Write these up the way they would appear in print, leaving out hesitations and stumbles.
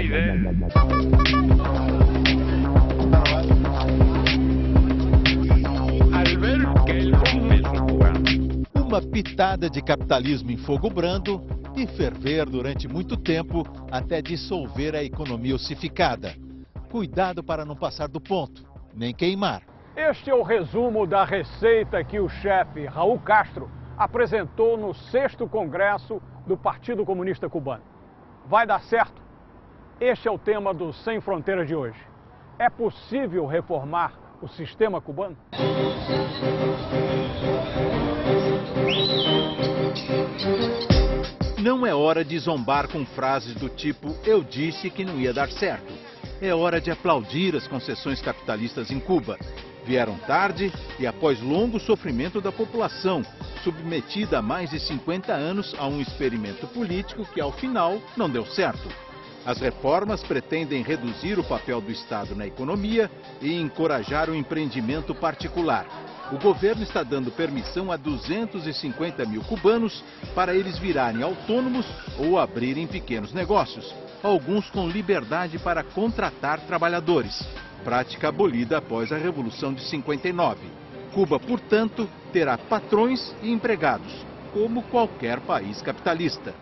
estupidez. Al ver que el gobierno cubano. Uma pitada de capitalismo em fogo brando e ferver durante muito tempo até dissolver a economia ossificada. Cuidado para não passar do ponto, nem queimar. Este é o resumo da receita que o chefe Raul Castro apresentou no 6º Congresso do Partido Comunista Cubano. Vai dar certo? Este é o tema do Sem Fronteiras de hoje. É possível reformar o sistema cubano? Não é hora de zombar com frases do tipo "eu disse que não ia dar certo". É hora de aplaudir as concessões capitalistas em Cuba. Vieram tarde e após longo sofrimento da população, submetida há mais de 50 anos a um experimento político que, ao final, não deu certo. As reformas pretendem reduzir o papel do Estado na economia e encorajar o empreendimento particular. O governo está dando permissão a 250 mil cubanos para eles virarem autônomos ou abrirem pequenos negócios, alguns com liberdade para contratar trabalhadores. Prática abolida após a Revolução de 59. Cuba, portanto, terá patrões e empregados, como qualquer país capitalista.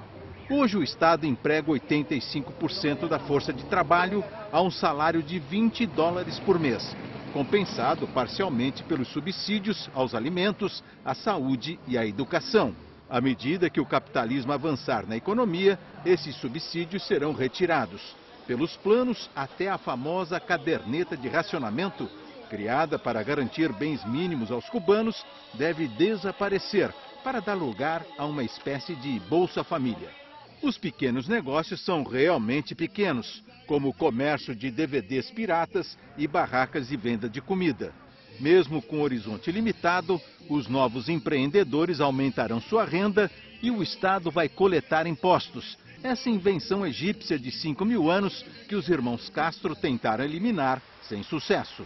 Hoje o Estado emprega 85% da força de trabalho a um salário de $20 por mês, compensado parcialmente pelos subsídios aos alimentos, à saúde e à educação. À medida que o capitalismo avançar na economia, esses subsídios serão retirados. Pelos planos, até a famosa caderneta de racionamento, criada para garantir bens mínimos aos cubanos, deve desaparecer para dar lugar a uma espécie de Bolsa Família. Os pequenos negócios são realmente pequenos, como o comércio de DVDs piratas e barracas de venda de comida. Mesmo com horizonte limitado, os novos empreendedores aumentarão sua renda e o Estado vai coletar impostos. Essa invenção egípcia de 5.000 anos que os irmãos Castro tentaram eliminar sem sucesso.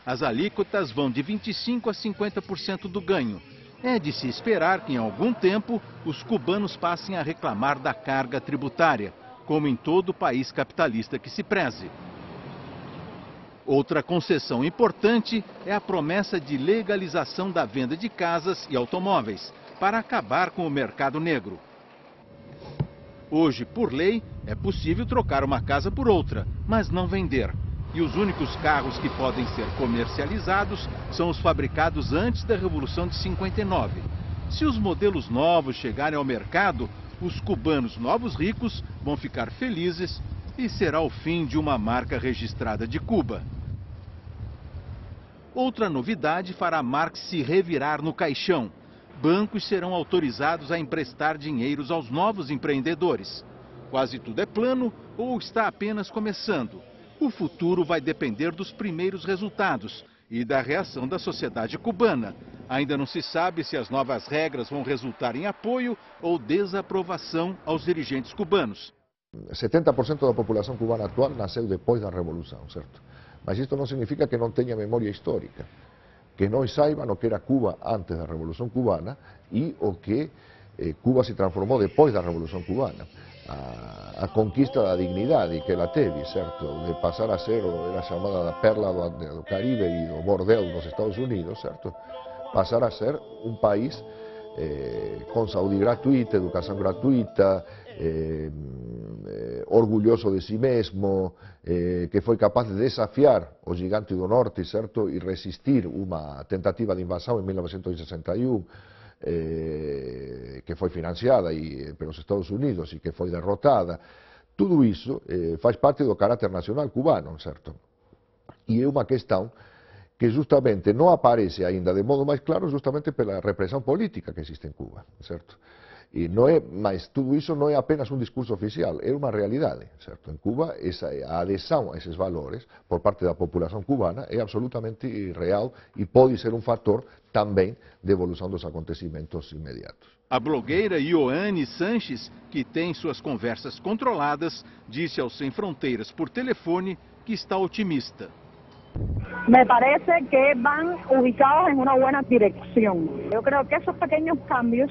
As alíquotas vão de 25% a 50% do ganho. É de se esperar que em algum tempo os cubanos passem a reclamar da carga tributária, como em todo país capitalista que se preze. Outra concessão importante é a promessa de legalização da venda de casas e automóveis, para acabar com o mercado negro. Hoje, por lei, é possível trocar uma casa por outra, mas não vender. E os únicos carros que podem ser comercializados são os fabricados antes da Revolução de 59. Se os modelos novos chegarem ao mercado, os cubanos novos ricos vão ficar felizes e será o fim de uma marca registrada de Cuba. Outra novidade fará Marx se revirar no caixão. Bancos serão autorizados a emprestar dinheiros aos novos empreendedores. Quase tudo é plano ou está apenas começando. O futuro vai depender dos primeiros resultados e da reação da sociedade cubana. Ainda não se sabe se as novas regras vão resultar em apoio ou desaprovação aos dirigentes cubanos. 70% da população cubana atual nasceu depois da Revolução, certo? Mas isto não significa que não tenha memória histórica. Que não saibam o que era Cuba antes da Revolução Cubana e o que Cuba se transformou depois da Revolução Cubana. A conquista da dignidade que ela teve, certo? De passar a ser, era chamada da perla do Caribe e do bordel dos Estados Unidos, certo? Passar a ser um país com saúde gratuita, educação gratuita, orgulhoso de si mesmo, que foi capaz de desafiar o gigante do norte, certo? E resistir uma tentativa de invasão em 1961, que foi financiada pelos Estados Unidos e que foi derrotada. Tudo isso faz parte do caráter nacional cubano, certo? E é uma questão que justamente não aparece ainda de modo mais claro justamente pela repressão política que existe em Cuba, certo? E não é, mas tudo isso não é apenas um discurso oficial, é uma realidade, certo? Em Cuba, a adesão a esses valores por parte da população cubana é absolutamente real e pode ser um fator também de evolução dos acontecimentos imediatos. A blogueira Ioane Sanches, que tem suas conversas controladas, disse ao Sem Fronteiras por telefone que está otimista. Me parece que van ubicados en una buena dirección. Yo creo que esos pequeños cambios,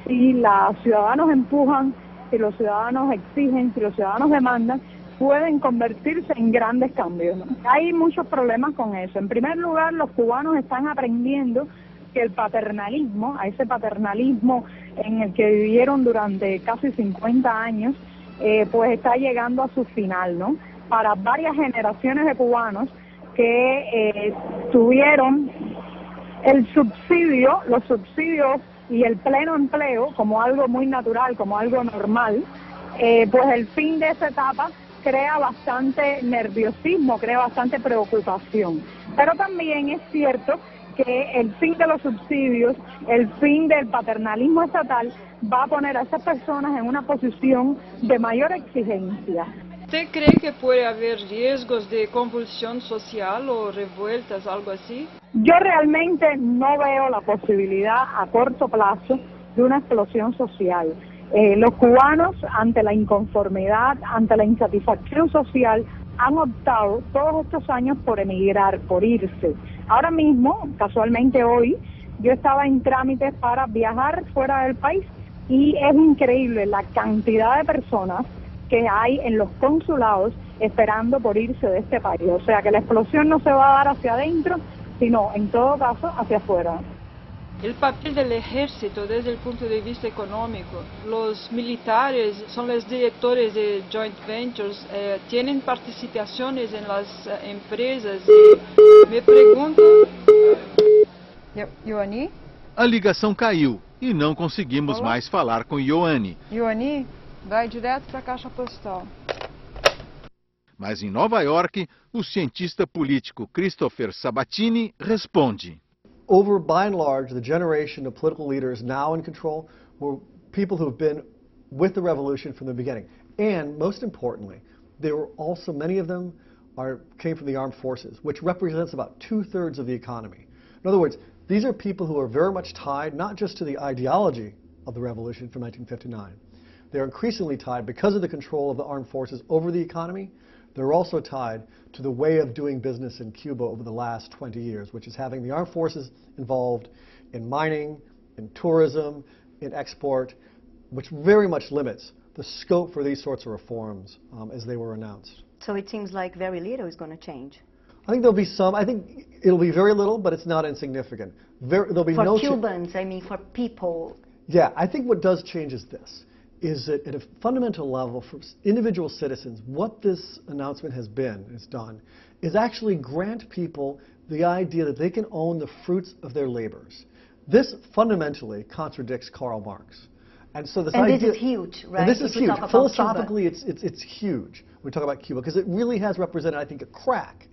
si los ciudadanos empujan, si los ciudadanos exigen, si los ciudadanos demandan, pueden convertirse en grandes cambios, ¿no? Hay muchos problemas con eso. En primer lugar, los cubanos están aprendiendo que el paternalismo, a ese paternalismo en el que vivieron durante casi 50 años, pues está llegando a su final, ¿no? Para varias generaciones de cubanos que tuvieron el subsidio, los subsidios y el pleno empleo como algo muy natural, como algo normal, pues el fin de esa etapa crea bastante nerviosismo, crea bastante preocupación. Pero también es cierto que el fin de los subsidios, el fin del paternalismo estatal va a poner a esas personas en una posición de mayor exigencia. ¿Usted cree que puede haber riesgos de convulsión social o revueltas, algo así? Yo realmente no veo la posibilidad a corto plazo de una explosión social. Los cubanos, ante la inconformidad, ante la insatisfacción social, han optado todos estos años por emigrar, por irse. Ahora mismo, casualmente hoy, yo estaba en trámites para viajar fuera del país y es increíble la cantidad de personas que hay en los consulados esperando por irse de este país. O sea que la explosión no se va a dar hacia adentro, sino en todo caso hacia afuera. El papel del ejército desde el punto de vista económico. Los militares son los directores de joint ventures, tienen participaciones en las empresas. Me pergunto... Ioani? A ligação caiu e não conseguimos Olá. mais falar com Ioani. Ioani, vai direto para a caixa postal. Mas em Nova York, o cientista político Christopher Sabatini responde. Over, by and large, the generation of political leaders now in control were people who have been with the revolution from the beginning. And most importantly, there were also, many of them came from the armed forces, which represents about 2/3 of the economy. In other words, these are people who are very much tied not just to the ideology of the revolution from 1959. They're increasingly tied, because of the control of the armed forces over the economy, they're also tied to the way of doing business in Cuba over the last 20 years, which is having the armed forces involved in mining, in tourism, in export, which very much limits the scope for these sorts of reforms as they were announced. So it seems like very little is going to change. I think there'll be some. I think it'll be very little, but it's not insignificant. There'll be no For Cubans, I mean, for people. Yeah, I think what does change is this, is that at a fundamental level for individual citizens, what this announcement has done, is actually grant people the idea that they can own the fruits of their labors. This fundamentally contradicts Karl Marx. And so this idea, this is huge, right? And this is huge. Talk Philosophically, it's huge when we talk about Cuba, because it really has represented, I think, a crack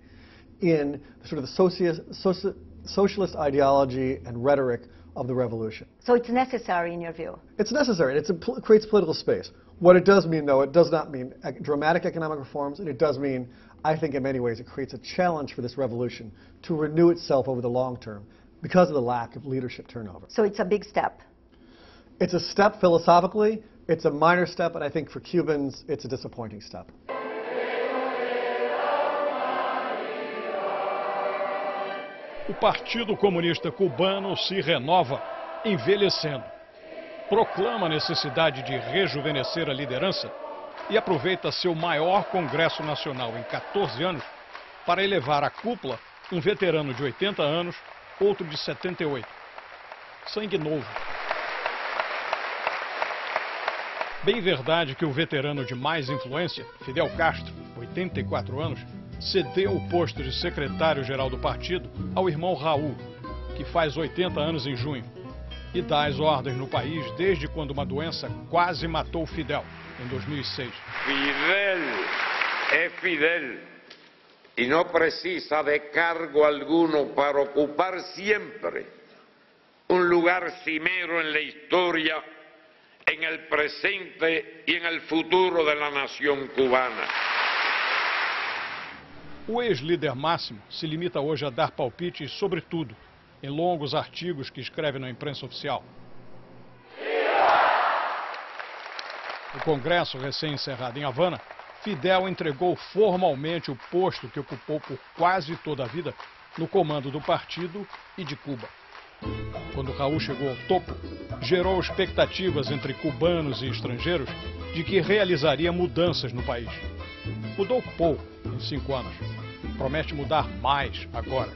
in sort of the socialist ideology and rhetoric of the revolution. So it's necessary in your view? It's necessary, and it creates political space. What it does mean, though, it does not mean dramatic economic reforms, and it does mean, I think in many ways, it creates a challenge for this revolution to renew itself over the long term because of the lack of leadership turnover. So it's a big step? It's a step philosophically, it's a minor step, and I think for Cubans, it's a disappointing step. O Partido Comunista Cubano se renova, envelhecendo. Proclama a necessidade de rejuvenescer a liderança e aproveita seu maior congresso nacional em 14 anos para elevar à cúpula um veterano de 80 anos, outro de 78. Sangue novo. Bem verdade que o veterano de mais influência, Fidel Castro, 84 anos, cedeu o posto de secretário-geral do partido ao irmão Raul, que faz 80 anos em junho, e dá as ordens no país desde quando uma doença quase matou Fidel, em 2006. Fidel es Fidel y no precisa de cargo alguno para ocupar siempre un lugar cimero en la historia, en el presente y en el futuro de la nación cubana. O ex-líder máximo se limita hoje a dar palpites sobre tudo, em longos artigos que escreve na imprensa oficial. No Congresso recém-encerrado em Havana, Fidel entregou formalmente o posto que ocupou por quase toda a vida no comando do partido e de Cuba. Quando Raul chegou ao topo, gerou expectativas entre cubanos e estrangeiros de que realizaria mudanças no país. Mudou pouco em 5 anos. Promete mudar mais agora.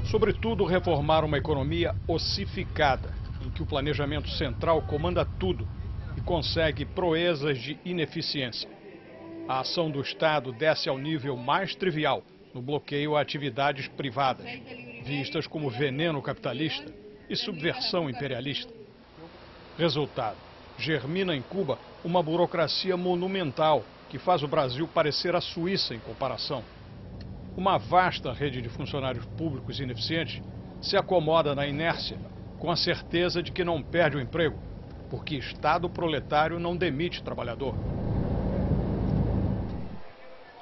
Sobretudo, reformar uma economia ossificada, em que o planejamento central comanda tudo e consegue proezas de ineficiência. A ação do Estado desce ao nível mais trivial, no bloqueio a atividades privadas, vistas como veneno capitalista e subversão imperialista. Resultado: germina em Cuba uma burocracia monumental que faz o Brasil parecer a Suíça em comparação. Uma vasta rede de funcionários públicos ineficientes se acomoda na inércia, com a certeza de que não perde o emprego, porque Estado proletário não demite trabalhador.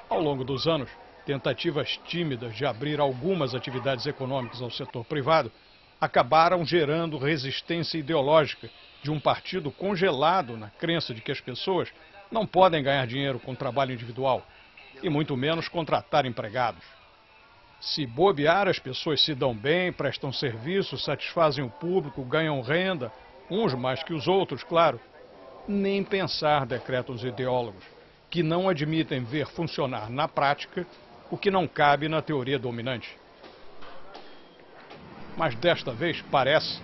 Ao longo dos anos, tentativas tímidas de abrir algumas atividades econômicas ao setor privado acabaram gerando resistência ideológica de um partido congelado na crença de que as pessoas não podem ganhar dinheiro com trabalho individual e muito menos contratar empregados. Se bobear, as pessoas se dão bem, prestam serviço, satisfazem o público, ganham renda, uns mais que os outros, claro. Nem pensar, decretam os ideólogos, que não admitem ver funcionar na prática o que não cabe na teoria dominante. Mas desta vez parece,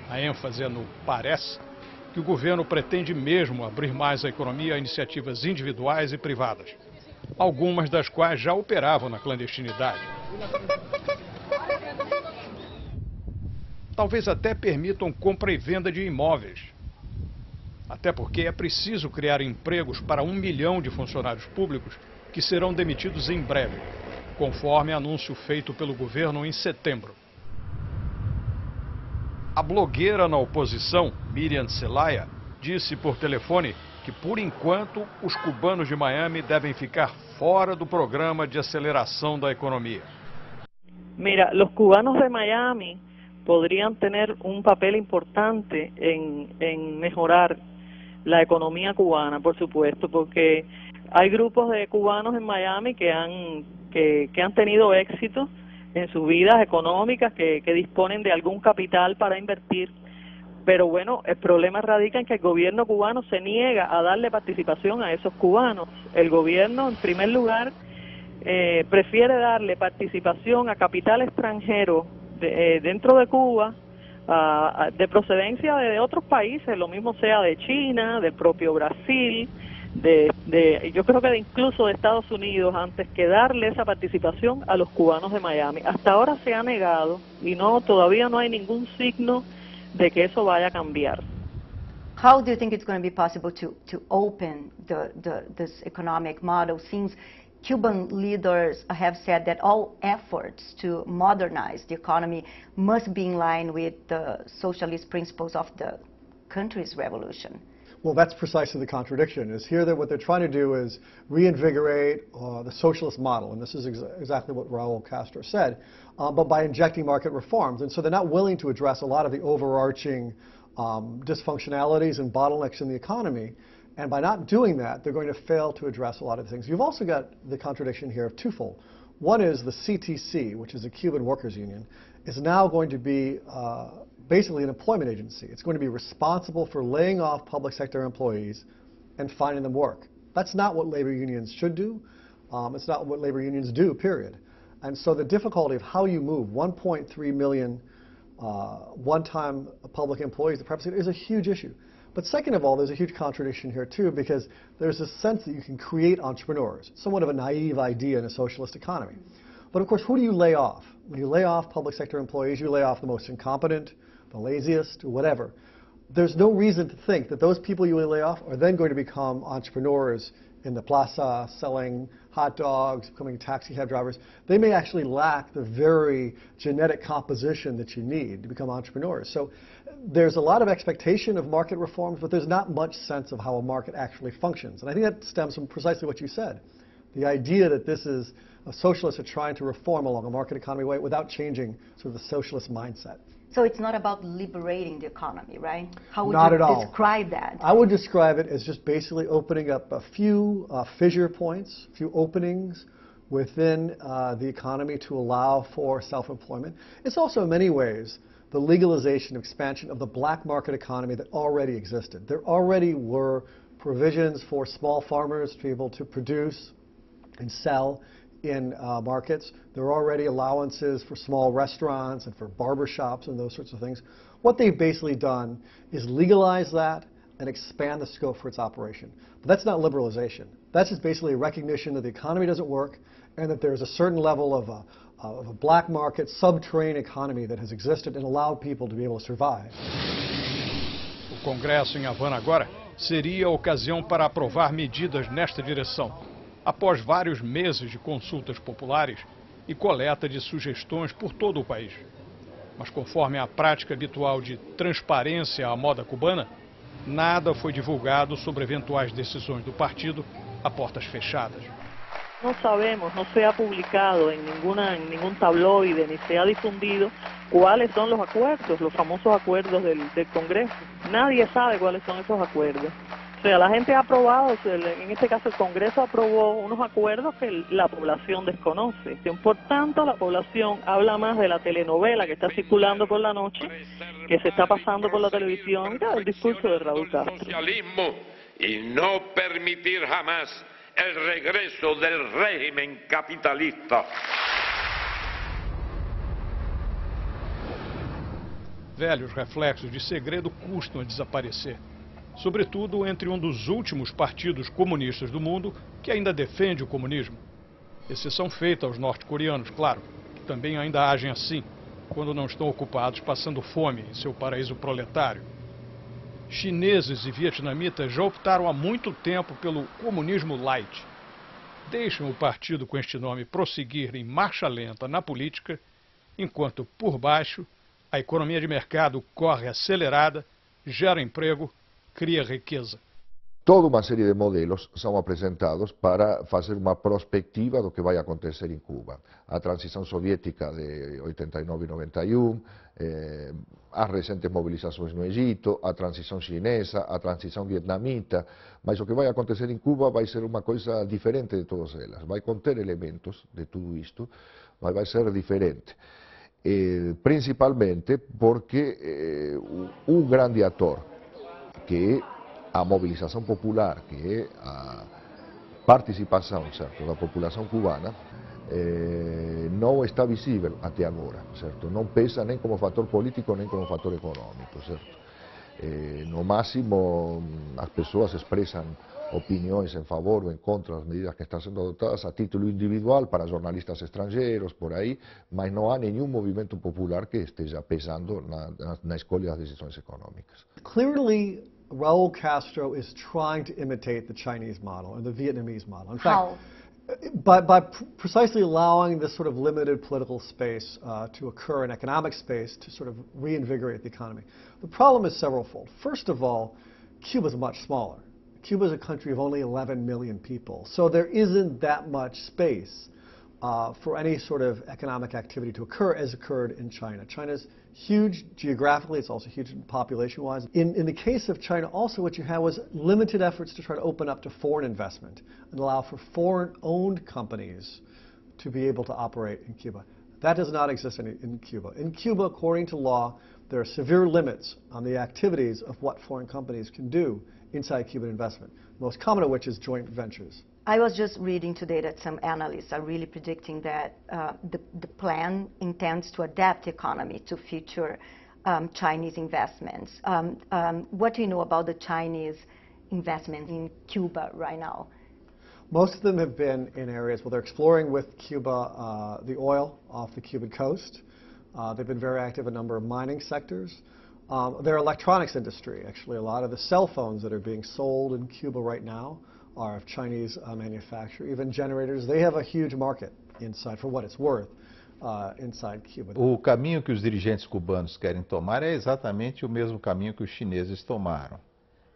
a ênfase é no parece, que o governo pretende mesmo abrir mais a economia a iniciativas individuais e privadas, algumas das quais já operavam na clandestinidade. Talvez até permitam compra e venda de imóveis. Até porque é preciso criar empregos para 1 milhão de funcionários públicos que serão demitidos em breve, conforme anúncio feito pelo governo em setembro. A blogueira na oposição, Miriam Celaya, disse por telefone que, por enquanto, os cubanos de Miami devem ficar fora do programa de aceleração da economia. Mira, los cubanos de Miami podrían tener un papel importante en mejorar la economía cubana, por supuesto, porque hay grupos de cubanos en Miami que han tenido éxito en sus vidas económicas, que disponen de algún capital para invertir. Pero bueno, el problema radica en que el gobierno cubano se niega a darle participación a esos cubanos. El gobierno, en primer lugar, prefiere darle participación a capital extranjero dentro de Cuba, de procedencia de otros países, lo mismo sea de China, del propio Brasil, yo creo que incluso de Estados Unidos, antes que darle esa participación a los cubanos de Miami. Hasta ahora se ha negado y todavía no hay ningún signo de que eso vaya a cambiar. How do you think it's going to be possible to open this economic model, since Cuban leaders have said that all efforts to modernize the economy must be in line with the socialist principles of the country's revolution? Well, that's precisely the contradiction. Is here that what they're trying to do is reinvigorate the socialist model, and this is exactly what Raul Castro said, but by injecting market reforms. And so they're not willing to address a lot of the overarching dysfunctionalities and bottlenecks in the economy. And by not doing that, they're going to fail to address a lot of things. You've also got the contradiction here of twofold. One is the CTC, which is a Cuban workers' union, is now going to be basically an employment agency. It's going to be responsible for laying off public sector employees and finding them work. That's not what labor unions should do. It's not what labor unions do, period. And so the difficulty of how you move 1.3 million one-time public employees to private sector is a huge issue. But second of all, there's a huge contradiction here too, because there's a sense that you can create entrepreneurs, somewhat of a naive idea in a socialist economy. But of course, who do you lay off? When you lay off public sector employees, you lay off the most incompetent, the laziest, or whatever. There's no reason to think that those people you lay off are then going to become entrepreneurs in the plaza, selling hot dogs, becoming taxi cab drivers. They may actually lack the very genetic composition that you need to become entrepreneurs. So there's a lot of expectation of market reforms, but there's not much sense of how a market actually functions. And I think that stems from precisely what you said. The idea that this is a socialist are trying to reform along a market economy way without changing sort of the socialist mindset. So it's not about liberating the economy, right? How would Not you at all. describe that? I would describe it as just basically opening up a few fissure points, a few openings within the economy to allow for self-employment. It's also in many ways the legalization, expansion of the black market economy that already existed. There already were provisions for small farmers to be able to produce and sell in markets. There are already allowances for small restaurants and for barber shops and those sorts of things. What they've basically done is legalize that and expand the scope for its operation. But that's not liberalization. That's just basically a recognition that the economy doesn't work and that there's a certain level of a black market, subterranean economy that has existed and allowed people to be able to survive. O Congresso em Havana agora seria a ocasião para aprovar medidas nesta direção, após vários meses de consultas populares e coleta de sugestões por todo o país. Mas conforme a prática habitual de transparência à moda cubana, nada foi divulgado sobre eventuais decisões do partido a portas fechadas. No sabemos, no se ha publicado en ningún tabloide ni se ha difundido cuáles son los acuerdos, los famosos acuerdos del Congreso. Nadie sabe cuáles son esos acuerdos. O sea, la gente ha aprobado, en este caso el Congreso aprobó unos acuerdos que la población desconoce. Por tanto, la población habla más de la telenovela que está circulando por la noche, que se está pasando por la televisión, que del discurso de Raúl Castro. Socialismo y no permitir jamás el regreso del régimen capitalista. Velhos reflexos de segredo custam a desaparecer, sobretudo entre um dos últimos partidos comunistas do mundo que ainda defende o comunismo. Exceção feita aos norte-coreanos, claro, que também ainda agem assim, quando não estão ocupados passando fome em seu paraíso proletário. Chineses e vietnamitas já optaram há muito tempo pelo comunismo light. Deixam o partido com este nome prosseguir em marcha lenta na política, enquanto por baixo a economia de mercado corre acelerada, gera emprego, cria riqueza. Toda uma série de modelos são apresentados para fazer uma prospectiva do que vai acontecer em Cuba. A transição soviética de 89 e 91, as recentes mobilizações no Egito, a transição chinesa, a transição vietnamita, mas o que vai acontecer em Cuba vai ser uma coisa diferente de todas elas. Vai conter elementos de tudo isto, mas vai ser diferente. Principalmente porque um grande ator, que é a mobilização popular, que é a participação, certo, da população cubana, não está visível até agora, certo? Não pesa nem como fator político nem como fator econômico, certo? No máximo, as pessoas expressam opiniões em favor ou em contra das medidas que estão sendo adotadas a título individual para jornalistas estrangeiros, por aí, mas não há nenhum movimento popular que esteja pesando na escolha das decisões econômicas. Clearly, Raul Castro is trying to imitate the Chinese model and the Vietnamese model. In fact, by precisely allowing this sort of limited political space to occur in economic space to sort of reinvigorate the economy. The problem is severalfold. First of all, Cuba is much smaller. Cuba is a country of only 11 million people, so there isn't that much space for any sort of economic activity to occur as occurred in China. China's huge geographically, it's also huge population-wise. In the case of China, also what you had was limited efforts to try to open up to foreign investment and allow for foreign-owned companies to be able to operate in Cuba. That does not exist in Cuba. In Cuba, according to law, there are severe limits on the activities of what foreign companies can do inside Cuban investment, most common of which is joint ventures. I was just reading today that some analysts are really predicting that the plan intends to adapt the economy to future Chinese investments. What do you know about the Chinese investment in Cuba right now? Most of them have been in areas where they're exploring with Cuba the oil off the Cuban coast. They've been very active in a number of mining sectors. Their electronics industry, actually, a lot of the cell phones that are being sold in Cuba right now are of Chinese manufacture. Even generators, they have a huge market inside, for what it's worth, inside Cuba. O caminho que os dirigentes cubanos querem tomar é exatamente o mesmo caminho que os chineses tomaram.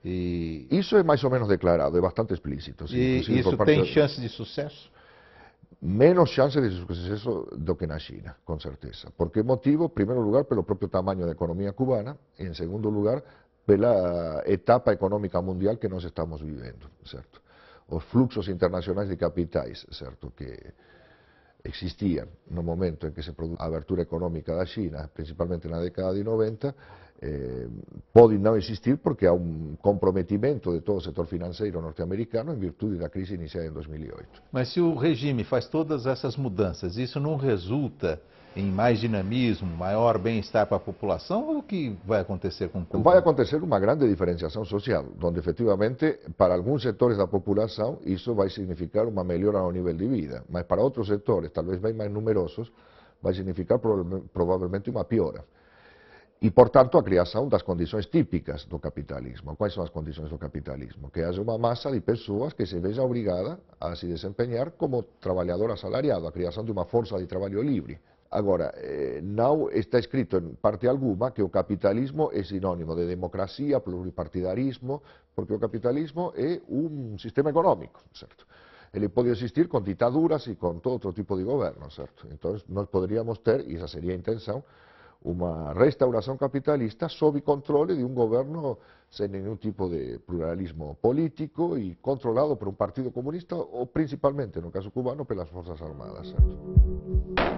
E isso é mais ou menos declarado, é bastante explícito. Sim, e isso tem chance de sucesso? Menos chance de sucesso do que na China, com certeza. Por que motivo? Em primeiro lugar, pelo próprio tamanho da economia cubana, e em segundo lugar, pela etapa econômica mundial que nós estamos vivendo, certo? Os fluxos internacionais de capitais, certo? Que existiam no momento em que se produziu a abertura econômica da China, principalmente na década de 90, podem não existir porque há comprometimento de todo o setor financeiro norte-americano em virtude da crise iniciada em 2008. Mas se o regime faz todas essas mudanças, isso não resulta em mais dinamismo, maior bem-estar para a população, ou o que vai acontecer com Cuba? Vai acontecer uma grande diferenciação social, onde efetivamente para alguns setores da população isso vai significar uma melhora no nível de vida, mas para outros setores, talvez bem mais numerosos, vai significar provavelmente uma piora. E, portanto, a criação das condições típicas do capitalismo. Quais são as condições do capitalismo? Que haja uma massa de pessoas que se veja obrigada a se desempenhar como trabalhador assalariado, a criação de uma força de trabalho livre. Agora, não está escrito em parte alguma que o capitalismo é sinônimo de democracia, pluripartidarismo, porque o capitalismo é um sistema econômico, certo? Ele pode existir com ditaduras e com todo outro tipo de governo, certo? Então, nós poderíamos ter, e essa seria a intenção, uma restauração capitalista sob controle de um governo sem nenhum tipo de pluralismo político e controlado por um partido comunista ou, principalmente, no caso cubano, pelas Forças Armadas, certo?